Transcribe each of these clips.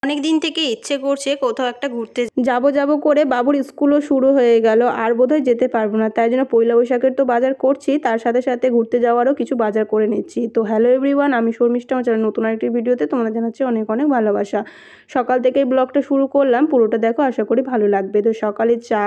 অনেক দিন থেকে ইচ্ছে করছে কোথাও একটা ঘুরতে যাব করে বাবুর স্কুলও শুরু হয়ে গেল, আর বোধহয় যেতে পারবো না। তাই জন্য পয়লা বৈশাখের তো বাজার করছি, তার সাথে সাথে ঘুরতে যাওয়ারও কিছু বাজার করে নিচ্ছি। তো হ্যালো এভরিওয়ান, আমি শর্মিষ্ঠা, আমার চ্যানেল নতুন আরেকটি ভিডিওতে তোমাদের জানাচ্ছি অনেক অনেক ভালোবাসা। সকাল থেকেই ব্লগটা শুরু করলাম, পুরোটা দেখো, আশা করি ভালো লাগবে। তো সকালে চা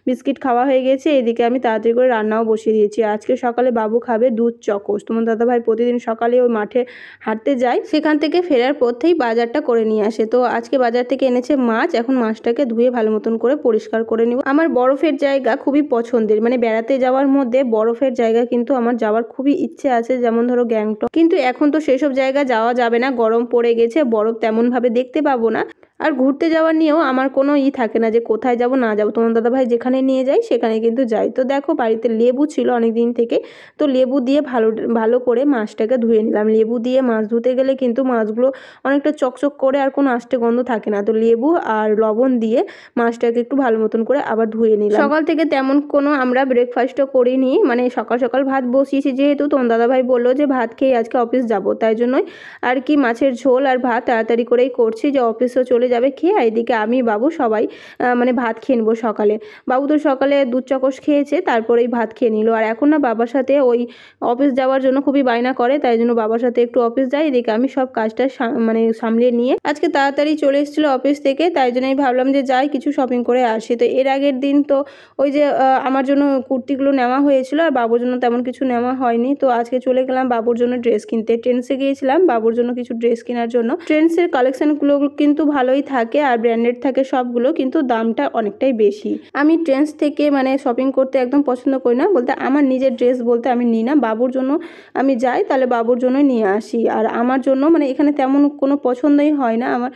বিস্কিট খাওয়া হয়ে গেছে, এদিকে আমি তাড়াতাড়ি করে রান্নাও বসিয়ে দিয়েছি। আজকে সকালে বাবু খাবে দুধ চকোস। তোমার দাদাভাই প্রতিদিন সকালে ওই মাঠে হাঁটতে যায়, সেখান থেকে ফেরার পথেই বাজারটা করে নিয়ে আসে। তো আজকে বাজার থেকে এনেছে মাছ, এখন মাছটাকে ধুয়ে ভালো মতন করে পরিষ্কার করে নিব। আমার বরফের জায়গা খুবই পছন্দের, মানে বেড়াতে যাওয়ার মধ্যে বরফের জায়গা কিন্তু আমার যাওয়ার খুবই ইচ্ছে আছে, যেমন ধরো গ্যাংটক। কিন্তু এখন তো সেসব জায়গা যাওয়া যাবে না, গরম পড়ে গেছে, বরফ তেমন ভাবে দেখতে পাবো না। আর ঘুরতে যাওয়ার নিয়েও আমার কোনো থাকে না যে কোথায় যাব না যাব, তোমার দাদাভাই যেখানে নিয়ে যায় সেখানে কিন্তু যাই। তো দেখো বাড়িতে লেবু ছিল অনেক দিন থেকে, তো লেবু দিয়ে ভালো ভালো করে মাছটাকে ধুয়ে নিলাম। লেবু দিয়ে মাছ ধুতে গেলে কিন্তু মাছগুলো অনেকটা চকচক করে, আর কোনো আষ্টে গন্ধ থাকে না। তো লেবু আর লবণ দিয়ে মাছটাকে একটু ভালো মতন করে আবার ধুয়ে নিলাম। সকাল থেকে তেমন কোনো আমরা ব্রেকফাস্টও করিনি, মানে সকাল সকাল ভাত বসিয়েছি যেহেতু, তোমার দাদাভাই বললো যে ভাত খেয়ে আজকে অফিস যাব, তাই জন্যই আর কি মাছের ঝোল আর ভাত তাড়াতাড়ি করেই করছি, যে অফিসও চলে যাবে খেয়ে। এদিকে আমি বাবু সবাই মানে ভাত খেয়ে নেবো সকালে। বাবু তো সকালে দুধ চকোস খেয়েছে, তারপরেই ভাত খেয়ে নিল। আর এখন না বাবার সাথে ওই অফিস যাওয়ার জন্য খুবই বায়না করে, তাই জন্য বাবার সাথে একটু অফিস যাই। এদিকে আমি সব কাজটা মানে সামলে নিয়ে আজকে তাড়াতাড়ি চলে এসেছিলো অফিস থেকে, তাই জন্যই ভাবলাম যে যাই কিছু শপিং করে আসি। তো এর আগের দিন তো ওই যে আমার জন্য কুর্তিগুলো নেওয়া হয়েছিল, আর বাবুর জন্য তেমন কিছু নেওয়া হয়নি। তো আজকে চলে গেলাম বাবুর জন্য ড্রেস কিনতে। ট্রেন্ডসে গিয়েছিলাম বাবুর জন্য কিছু ড্রেস কেনার জন্য। ট্রেন্ডসের কালেকশনগুলো কিন্তু ভালোই থাকে আর ব্র্যান্ডেড থাকে সবগুলো, কিন্তু দামটা অনেকটাই বেশি। আমি ট্রেন্ডস থেকে মানে শপিং করতে একদম পছন্দ করি না, বলতে আমার নিজের ড্রেস বলতে আমি নিই না, বাবুর জন্য আমি যাই তাহলে বাবুর জন্যই নিয়ে আসি। আর আমার জন্য মানে এখানে তেমন কোনো পছন্দই হয় না আমার,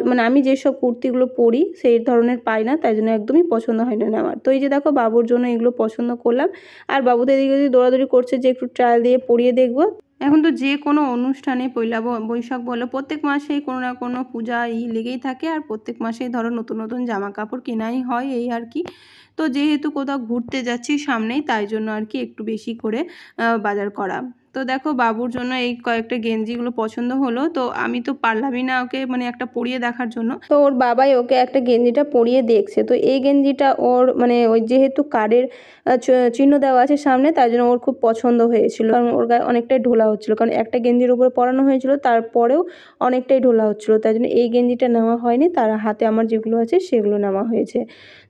মানে আমি যেসব কুর্তিগুলো পরি সেই ধরনের পাই না, তাই জন্য একদমই পছন্দ হয় না আমার। তো এই যে দেখো বাবুর জন্য এগুলো পছন্দ করলাম, আর বাবু তো এদিকে দৌড়াদৌড়ি করছে যে একটু ট্রায়াল দিয়ে পরিয়ে দেখবো। এখন তো যে কোনো অনুষ্ঠানে পয়লা বৈশাখ বলো, প্রত্যেক মাসেই কোনো না কোনো পূজা লেগেই থাকে, আর প্রত্যেক মাসেই ধরো নতুন নতুন জামা কাপড় কেনাই হয় এই আর কি। তো যেহেতু কোথাও ঘুরতে যাচ্ছি সামনেই, তাই জন্য আর কি একটু বেশি করে বাজার করা। তো দেখো বাবুর জন্য এই কয়েকটা গেঞ্জিগুলো পছন্দ হলো, তো আমি তো পারলামই না ওকে মানে একটা পরিয়ে দেখার জন্য, তো ওর বাবাই ওকে একটা গেঞ্জিটা পরিয়ে দেখছে। তো এই গেঞ্জিটা ওর মানে ওই যেহেতু কার্ডের চিহ্ন দেওয়া আছে সামনে, তাই জন্য ওর খুব পছন্দ হয়েছিল। কারণ ওর গায়ে অনেকটাই ঢোলা হচ্ছিলো, কারণ একটা গেঞ্জির উপরে পরানো হয়েছিল, তারপরেও অনেকটাই ঢোলা হচ্ছিলো, তাই জন্য এই গেঞ্জিটা নেওয়া হয়নি। তার হাতে আমার যেগুলো আছে সেগুলো নেওয়া হয়েছে।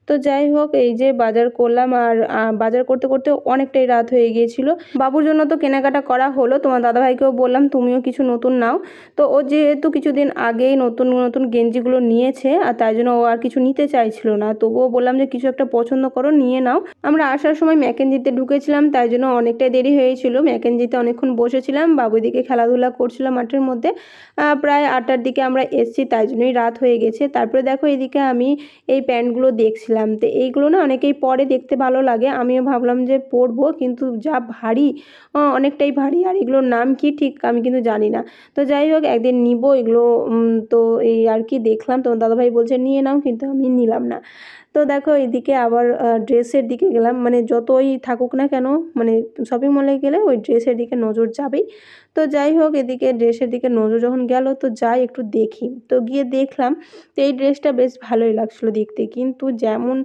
তো যাই হোক, এই যে বাজার করলাম, আর বাজার করতে করতে অনেকটাই রাত হয়ে গিয়েছিল। বাবুর জন্য তো কেনাকাটা করা হলো, তোমার দাদাভাইকেও বললাম তুমিও কিছু নতুন নাও। তো ও যেহেতু কিছুদিন আগেই নতুন নতুন গেঞ্জিগুলো নিয়েছে, আর তাই জন্য ও আর কিছু নিতে চাইছিল না, তবুও বললাম যে কিছু একটা পছন্দ করো নিয়ে নাও। আমরা আসার সময় ম্যাকেনজিতে ঢুকেছিলাম, তাই জন্য অনেকটাই দেরি হয়েছিল। ম্যাকেনজিতে অনেকক্ষণ বসেছিলাম, বাবু দিকে খেলাধুলা করছিল মাঠের মধ্যে। প্রায় 8টার দিকে আমরা এসছি, তাই জন্যই রাত হয়ে গেছে। তারপরে দেখো এদিকে আমি এই প্যান্টগুলো দেখছিলাম, তো এইগুলো না অনেকেই পরে, দেখতে ভালো লাগে, আমিও ভাবলাম যে পরবো, কিন্তু যা ভারী, অনেকটাই ভারী, আর এগুলোর নাম কি ঠিক আমি কিন্তু জানি না। তো যাই হোক একদিন নিব এগুলো। তো এই আর কি দেখলাম, তো দাদাভাই বলছে নিয়ে নাও, কিন্তু আমি নিলাম না। তো দেখো এদিকে আবার ড্রেসের দিকে গেলাম, মানে যতই থাকুক না কেন, মানে শপিং মলে গেলে ওই ড্রেসের দিকে নজর যাবেই। তো যাই হোক এদিকে ড্রেসের দিকে নজর যখন গেল, তো যাই একটু দেখি। তো গিয়ে দেখলাম, তো এই ড্রেসটা বেশ ভালোই লাগছিলো দেখতে, কিন্তু যেমন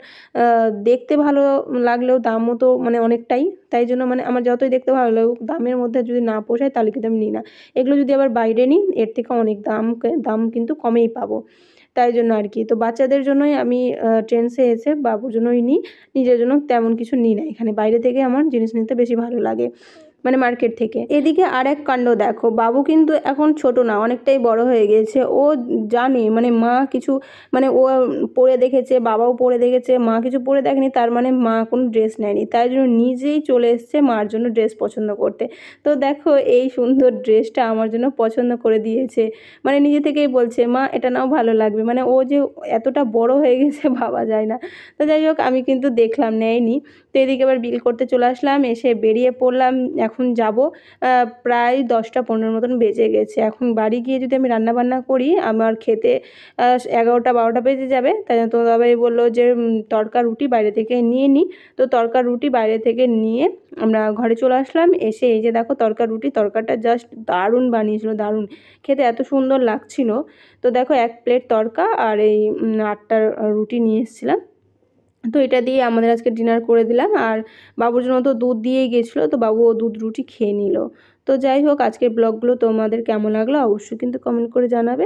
দেখতে ভালো লাগলেও দামও তো মানে অনেকটাই, তাই জন্য মানে আমার যতই দেখতে ভালো লাগুক, দামের মধ্যে যদি না পোষায় তাহলে কিন্তু আমি নিই না। এগুলো যদি আবার বাইরে নিই এর থেকে অনেক দাম কিন্তু কমেই পাবো, তাই জন্য আর কি। তো বাচ্চাদের জন্যই আমি ট্রেন্ডসে এসে বাবুর জন্যই নিই, নিজের জন্য তেমন কিছু নিই না। এখানে বাইরে থেকে আমার জিনিস নিতে বেশি ভালো লাগে, মানে মার্কেট থেকে। এদিকে আরেক কাণ্ড দেখো, বাবু কিন্তু এখন ছোট না, অনেকটাই বড় হয়ে গেছে। ও জানে মানে মা কিছু, মানে ও পরে দেখেছে, বাবাও পরে দেখেছে, মা কিছু পরে দেখেনি, তার মানে মা কোনো ড্রেস নেয়নি, তাই জন্য নিজেই চলে এসছে মার জন্য ড্রেস পছন্দ করতে। তো দেখো এই সুন্দর ড্রেসটা আমার জন্য পছন্দ করে দিয়েছে, মানে নিজে থেকেই বলছে মা এটা নাও ভালো লাগবে, মানে ও যে এতটা বড় হয়ে গেছে ভাবা যায় না। তো যাই হোক আমি কিন্তু দেখলাম, নেয়নি। তো এদিকে আবার বিল করতে চলে আসলাম, এসে বেরিয়ে পড়লাম। এখন যাব, প্রায় 10টা 15 মতন বেজে গেছে। এখন বাড়ি গিয়ে যদি আমি রান্নাবান্না করি আমার খেতে 11টা 12টা বেজে যাবে। তাই জন্য তোমার দাদাভাই বললো যে তড়কা রুটি বাইরে থেকে নিয়ে নিই। তো তড়কা রুটি বাইরে থেকে নিয়ে আমরা ঘরে চলে আসলাম। এসে এই যে দেখো তড়কা রুটি, তড়কাটা জাস্ট দারুণ বানিয়েছিল, দারুণ খেতে, এত সুন্দর লাগছিল। তো দেখো 1 প্লেট তড়কা আর এই 8টা রুটি নিয়ে এসেছিলাম। তো এটা দিয়ে আমাদের আজকে ডিনার করে দিলাম। আর বাবুর জন্য তো দুধ দিয়েই গেছিলো, তো বাবু ও দুধ রুটি খেয়ে নিল। তো যাই হোক, আজকের ব্লগগুলো তোমাদের কেমন লাগলো অবশ্যই কিন্তু কমেন্ট করে জানাবে।